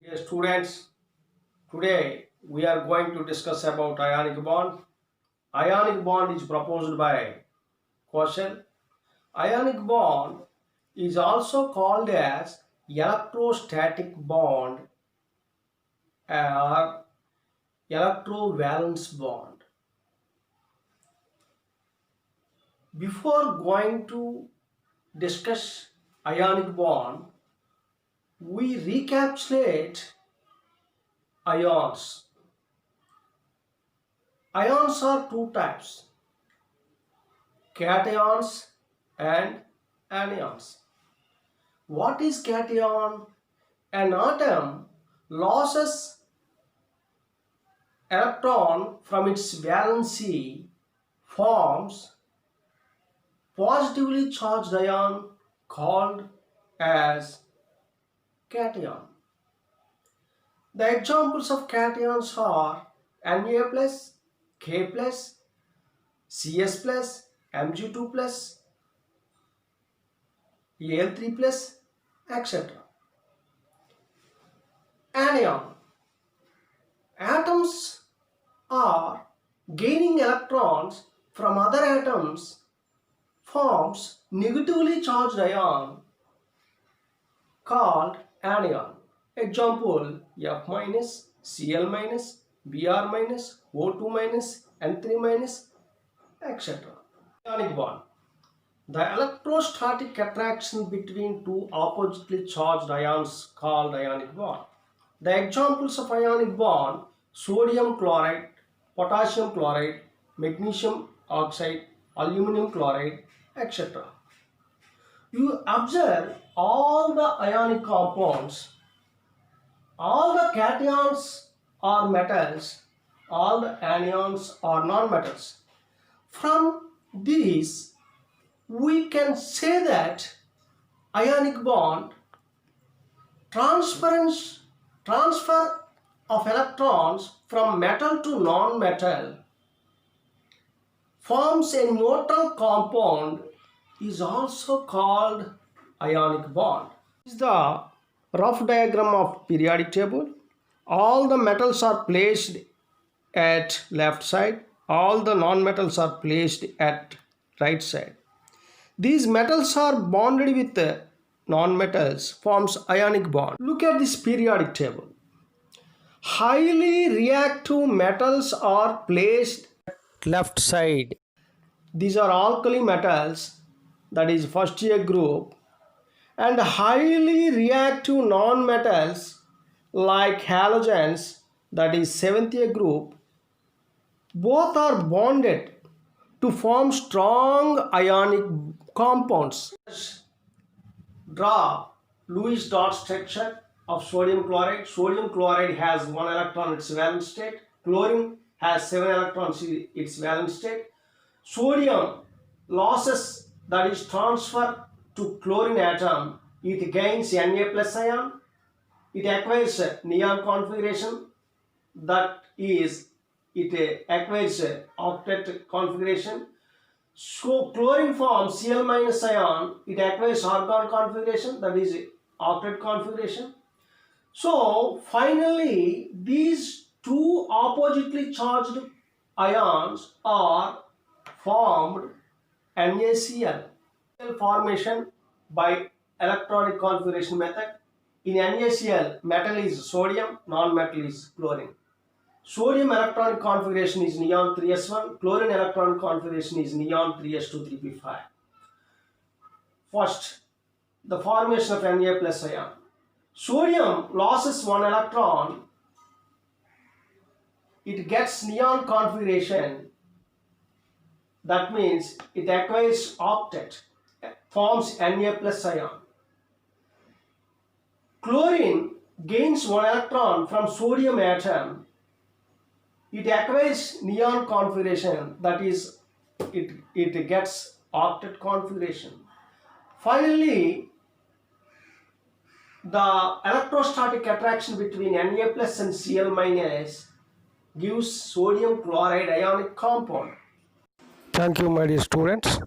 Dear students, today we are going to discuss about ionic bond. Ionic bond is proposed by Kaushal. Ionic bond is also called as electrostatic bond or electrovalence bond. Before going to discuss ionic bond, we recapitulate ions. Ions are two types, cations and anions. What is cation? An atom loses electron from its valency, forms positively charged ion called as cation. The examples of cations are Na plus, K plus, Cs plus, Mg2 plus, Al3 plus, etc. Anion. Atoms are gaining electrons from other atoms, forms negatively charged ion called anion. Example: F minus, Cl minus, Br minus, O2 minus, N3 minus, etc. Ionic bond. The electrostatic attraction between two oppositely charged ions called ionic bond. The examples of ionic bond: sodium chloride, potassium chloride, magnesium oxide, aluminum chloride, etc. You observe all the ionic compounds, all the cations are metals, all the anions are non-metals. From these, we can say that ionic bond transfer of electrons from metal to non-metal forms a neutral compound is also called ionic bond. This is the rough diagram of periodic table. All the metals are placed at left side, all the non-metals are placed at right side. These metals are bonded with non-metals, forms ionic bond. Look at this periodic table. Highly reactive metals are placed at left side. These are alkali metals, that is first year group, and highly reactive non-metals like halogens, that is seventh year group. Both are bonded to form strong ionic compounds. Draw Lewis dot structure of sodium chloride. Sodium chloride has 1 electron in its valence state. Chlorine has 7 electrons in its valence state. Sodium losses, that is transfer to chlorine atom. It gains Na plus ion. It acquires neon configuration, that is, it acquires octet configuration. So chlorine forms Cl minus ion, it acquires argon configuration, that is octet configuration. So finally these two oppositely charged ions are formed NaCl. Formation by electronic configuration method. In NaCl, metal is sodium, non-metal is chlorine. Sodium electronic configuration is neon 3s1, chlorine electronic configuration is neon 3s2 3p5. First, the formation of Na plus ion. Sodium loses 1 electron, it gets neon configuration, that means it acquires octet, forms Na plus ion. Chlorine gains 1 electron from sodium atom, it acquires neon configuration, that is it gets octet configuration. Finally, the electrostatic attraction between Na plus and Cl minus gives sodium chloride ionic compound. Thank you, my dear students.